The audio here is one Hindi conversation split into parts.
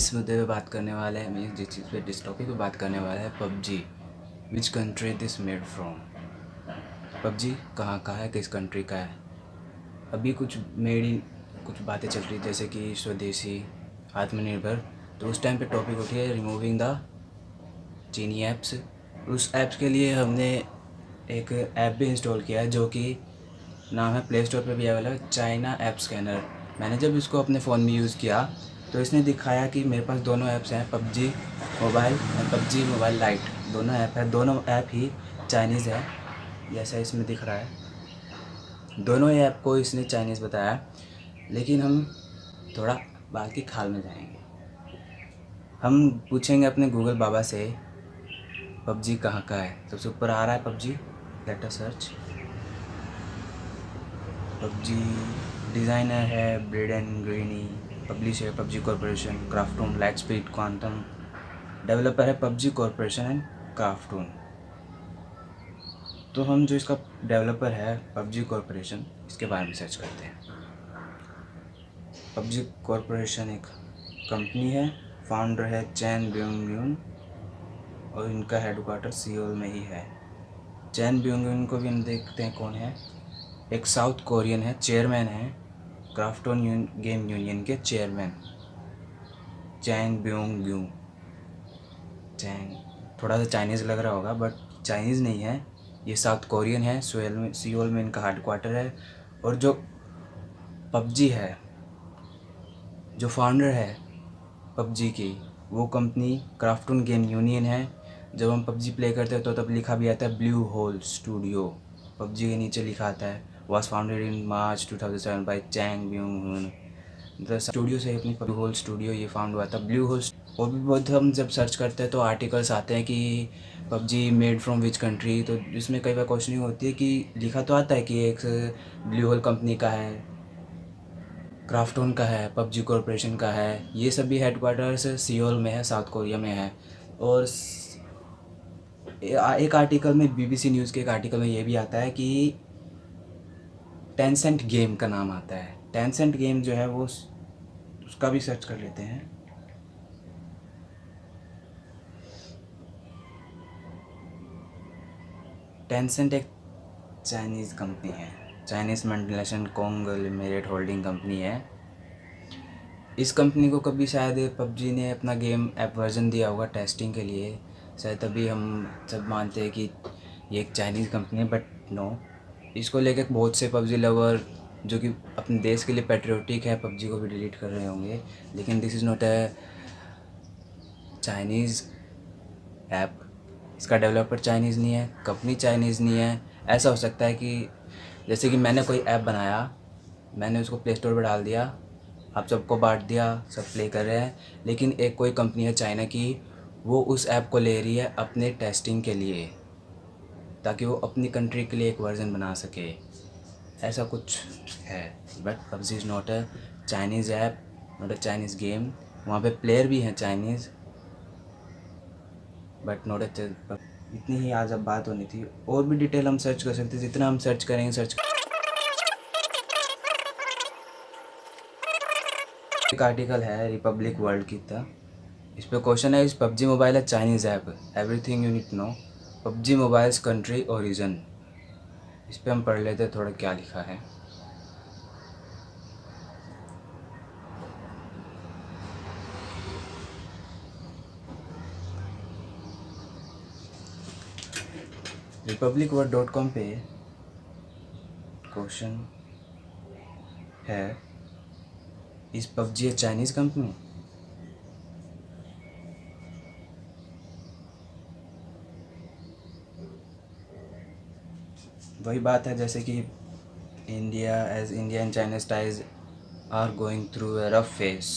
जिस मुद्दे पे बात करने वाले हैं, मैं जिस चीज़ पे जिस टॉपिक पे बात करने वाला है, PUBG. Which country this made from. PUBG कहाँ का है, किस कंट्री का है। अभी कुछ कुछ बातें चल रही जैसे कि स्वदेशी, आत्मनिर्भर। तो उस टाइम पे टॉपिक उठी है रिमूविंग द चीनी ऐप्स। उस ऐप्स के लिए हमने एक ऐप भी इंस्टॉल किया है जो कि नाम है, प्ले स्टोर पर भी अवेलेबल है, चाइना ऐप स्कैनर। मैंने जब इसको अपने फ़ोन में यूज़ किया तो इसने दिखाया कि मेरे पास दोनों ऐप्स हैं, पबजी मोबाइल और पबजी मोबाइल लाइट। दोनों ऐप है, दोनों ऐप ही चाइनीज़ है जैसा इसमें दिख रहा है। दोनों ऐप को इसने चाइनीज़ बताया, लेकिन हम थोड़ा बात की खाल में जाएंगे। हम पूछेंगे अपने गूगल बाबा से पबजी कहाँ का है। सबसे ऊपर आ रहा है PUBG, let us search. PUBG designer है Brendan Greene, publisher PUBG corporation, Krafton, light speed quantum. Developer है पबजी कॉरपोरेशन एंड क्राफ्टून। तो हम जो इसका डेवलपर है पबजी कॉरपोरेशन, इसके बारे में सर्च करते हैं। पबजी कॉरपोरेशन एक कंपनी है, फाउंडर है चैन ब्योंग और इनका हेडक्वार्टर सियोल में ही है। चैन ब्योंग को भी हम देखते हैं कौन है। एक साउथ कोरियन है, चेयरमैन है क्राफ्टन गेम यूनियन के चेयरमैन, चैंग ब्योंग ग्यू। चैंग थोड़ा सा चाइनीज़ लग रहा होगा बट चाइनीज़ नहीं है, ये साउथ कोरियन है। सियोल में इनका हेडक्वार्टर है। और जो पबजी है, जो फाउंडर है पबजी की, वो कंपनी क्राफ्टन गेम यूनियन है। जब हम पबजी प्ले करते हैं तो तब लिखा भी आता है ब्लू होल स्टूडियो। पबजी के नीचे लिखा आता है was founded in March 2007 by Chang Byeong. मतलब स्टूडियो से अपनी ब्लू होल स्टूडियो ये फाउंड हुआ था। ब्लू होल और भी बहुत, हम जब सर्च करते हैं तो आर्टिकल्स आते हैं कि PUBG made from which country. तो इसमें कई बार क्वेश्चनिंग होती है कि लिखा तो आता है कि एक ब्लू होल कंपनी का है, क्राफ्टन का है, पबजी कॉरपोरेशन का है। ये सभी हेडक्वार्टर्स सियोल में है, साउथ कोरिया में है। और एक आर्टिकल में, बीबीसी न्यूज़ के एक आर्टिकल में ये भी आता है कि टेंसेंट गेम का नाम आता है। टेंसेंट गेम जो है वो, उसका भी सर्च कर लेते हैं। टेंसेंट एक चाइनीज़ कंपनी है, Chinese multinational Kong limited holding company है। इस कंपनी को कभी शायद पबजी ने अपना गेम ऐप वर्जन दिया होगा टेस्टिंग के लिए, शायद तभी हम सब मानते हैं कि ये एक चाइनीज़ कंपनी है। बट नो, इसको लेकर बहुत से पबजी लवर जो कि अपने देश के लिए पेट्रियोटिक है, पबजी को भी डिलीट कर रहे होंगे। लेकिन this is not a Chinese app. इसका डेवलपर चाइनीज़ नहीं है, कंपनी चाइनीज़ नहीं है। ऐसा हो सकता है कि जैसे कि मैंने कोई ऐप बनाया, मैंने उसको प्ले स्टोर पर डाल दिया, आप सबको बांट दिया, सब प्ले कर रहे हैं, लेकिन एक कोई कंपनी है चाइना की, वो उस ऐप को ले रही है अपने टेस्टिंग के लिए, ताकि वो अपनी कंट्री के लिए एक वर्जन बना सके। ऐसा कुछ है। But PUBG is not a Chinese app, not a Chinese game. वहाँ पे प्लेयर भी हैं चाइनीज़, बट नॉट अ। इतनी ही आज अब बात होनी थी, और भी डिटेल हम सर्च कर सकते हैं, जितना हम सर्च करेंगे एक आर्टिकल है रिपब्लिक वर्ल्ड की था, इस पर क्वेश्चन है, इस पबजी मोबाइल है Chinese app, everything you need to know, PUBG Mobile's country origin. इस पर हम पढ़ लेते हैं थोड़ा क्या लिखा है। republicworld.com पे क्वेश्चन है, इस पबजी है चाइनीज़ कंपनी। वही बात है जैसे कि India and Chinese ties are going through a rough phase.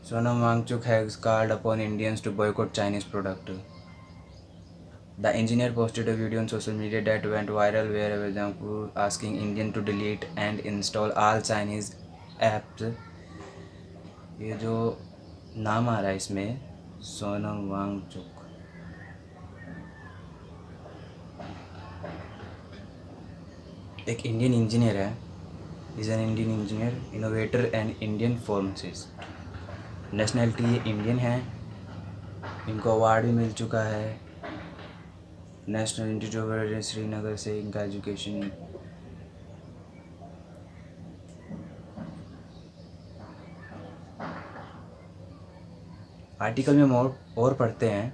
Sonam Wangchuk has called upon Indians to boycott Chinese product. The engineer posted a video on social media that went viral where Wangchuk asking Indian to delete and install all Chinese apps. ये जो नाम आ रहा है इसमें, सोनम वांगचुक, एक इंडियन इंजीनियर है, is an Indian engineer, innovator and Indian pharmacist. Nationality ये इंडियन है, इनको अवार्ड भी मिल चुका है नेशनल इंस्टीट्यूट ऑफ श्रीनगर से इनका एजुकेशन। आर्टिकल में और पढ़ते हैं।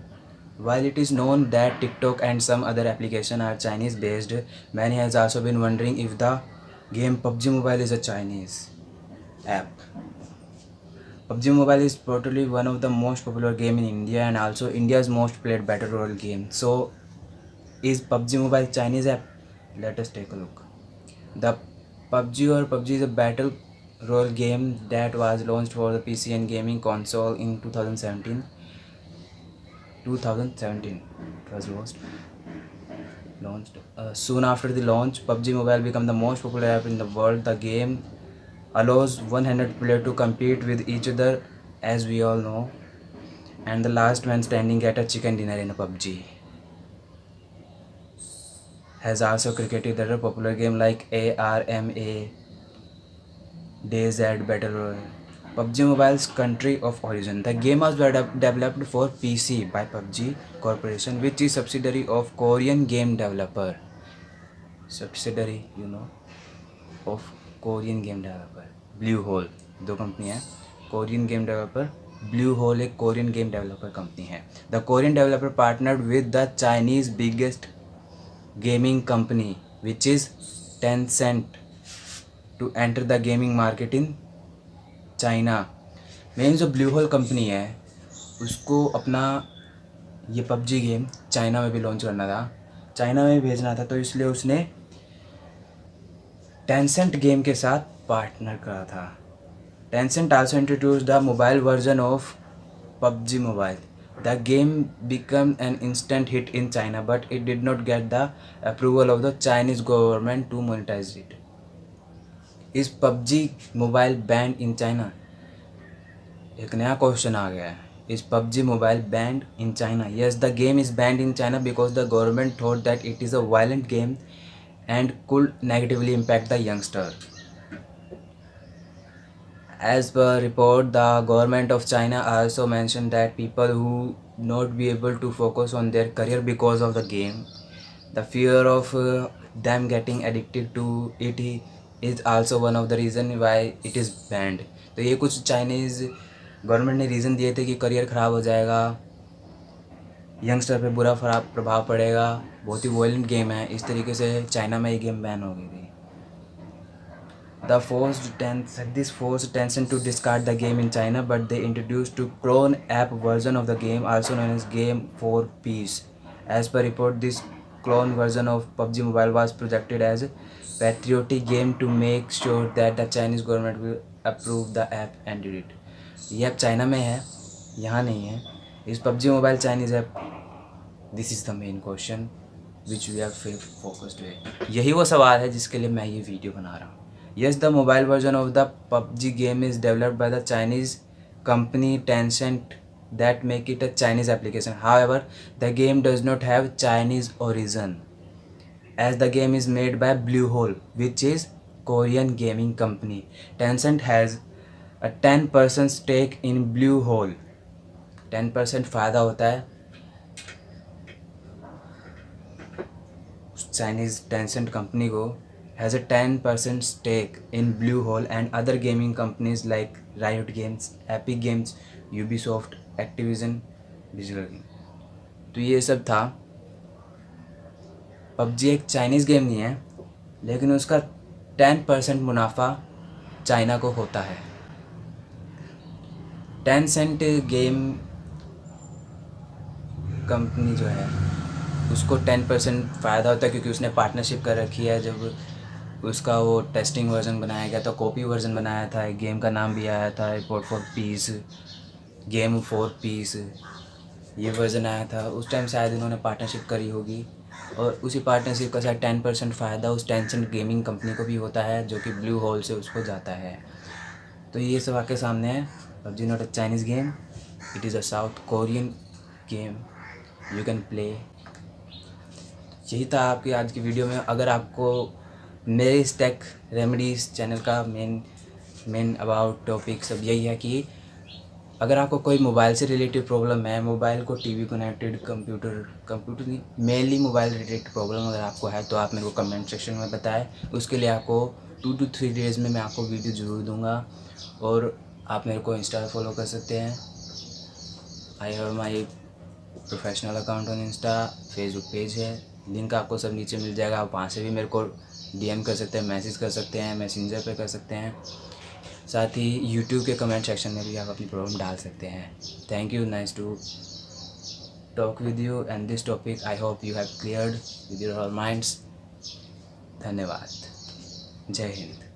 While it is known that TikTok and some other applications are Chinese based, many has also been wondering if the game PUBG Mobile is a Chinese app. PUBG Mobile is probably one of the most popular game in India and also India's most played battle royale game. So, is PUBG Mobile Chinese app? Let us take a look. The PUBG is a battle royale game that was launched for the PC and gaming console in 2017. It was launched. Soon after the launch, PUBG Mobile became the most popular app in the world. The game allows 100 players to compete with each other, as we all know, and the last man standing get a chicken dinner in a PUBG. Has also created other popular game like ARMA, DayZ Battle Royale. PUBG Mobile's country of origin. The game was developed for PC by PUBG Corporation, which is subsidiary of Korean game developer. Subsidiary, of Korean game developer. Bluehole, दो कंपनी है. Korean game developer. Bluehole एक Korean game developer कंपनी है. The Korean developer partnered with the Chinese biggest gaming company, which is Tencent, to enter the gaming market in China. Main जो ब्लू होल कंपनी है उसको अपना ये पबजी गेम चाइना में भी लॉन्च करना था, चाइना में भी भेजना था, तो इसलिए उसने टेंसेंट गेम के साथ पार्टनर करा था। Tencent also introduce the mobile version of PUBG Mobile. The game become an instant hit in China but it did not get the approval of the Chinese government to monetise it. Is PUBG Mobile banned in China? एक नया क्वेश्चन आ गया है। Is PUBG Mobile banned in China? Yes, the game is banned in China because the government thought that it is a violent game and could negatively impact the youngster. As per report, the government of China also mentioned that people who not be able to focus on their career because of the game, the fear of them getting addicted to it is also one of the reason why it is banned. तो ये कुछ चाइनीज़ गवर्नमेंट ने रीज़न दिए थे कि करियर ख़राब हो जाएगा, यंगस्टर पे बुरा प्रभाव पड़ेगा, बहुत ही वायलेंट गेम है, इस तरीके से चाइना में ये गेम बैन हो गई थी। This forced Tencent to discard the game in China, but they introduced to clone app version of the game, also known as Game for Peace. As per report, this clone version of PUBG Mobile was projected as a patriotic game to make sure that the Chinese government will approve the app and did it. ये ऐप चाइना में है, यहाँ नहीं है। इस PUBG Mobile Chinese app? This is the main question which we have focused with. यही वो सवाल है जिसके लिए मैं ये वीडियो बना रहा हूँ। Yes, the mobile version of the PUBG game is developed by the Chinese company Tencent that make it a Chinese application. However, the game does not have Chinese origin, as the game is made by Bluehole, which is Korean gaming company. Tencent has a 10% stake in Bluehole. 10% फ़ायदा होता है चाइनीज़ टेंसेंट कंपनी को। has a 10% stake in Bluehole and other gaming companies like Riot Games, Epic Games, Ubisoft, Activision Blizzard। तो ये सब था। PUBG एक चाइनीज़ गेम नहीं है, लेकिन उसका 10% मुनाफा चाइना को होता है। टेंसेंट गेम कंपनी जो है उसको 10% फ़ायदा होता है क्योंकि उसने पार्टनरशिप कर रखी है। जब उसका वो टेस्टिंग वर्जन बनाया गया था, कॉपी वर्जन बनाया था, एक गेम का नाम भी आया था report for piece, game for piece, ये वर्जन आया था। उस टाइम शायद इन्होंने पार्टनरशिप करी होगी और उसी पार्टनरशिप का शायद 10% फ़ायदा उस टेंसेंट गेमिंग कंपनी को भी होता है जो कि ब्लू होल से उसको जाता है। तो ये सब आपके सामने है। PUBG not a Chinese game, it is a south Korean game, you can play. यही था आपकी आज की वीडियो में। अगर आपको मेरे इस टेक रेमेडीज़ चैनल का मेन अबाउट टॉपिक सब यही है कि अगर आपको कोई मोबाइल से रिलेटेड प्रॉब्लम है, मोबाइल को टीवी कनेक्टेड, कंप्यूटर नहीं, मेनली मोबाइल रिलेटेड प्रॉब्लम अगर आपको है तो आप मेरे को कमेंट सेक्शन में बताएं। उसके लिए आपको 2 to 3 डेज़ में मैं आपको वीडियो ज़रूर दूंगा। और आप मेरे को इंस्टा पे फॉलो कर सकते हैं। I have my professional account on Insta, Facebook page है, लिंक आपको सब नीचे मिल जाएगा। आप वहाँ से भी मेरे को DM कर सकते हैं, मैसेज कर सकते हैं, मैसेंजर पे कर सकते हैं। साथ ही यूट्यूब के कमेंट सेक्शन में भी आप अपनी प्रॉब्लम डाल सकते हैं। Thank you, nice to talk with you and this topic I hope you have cleared with your minds. धन्यवाद। जय हिंद।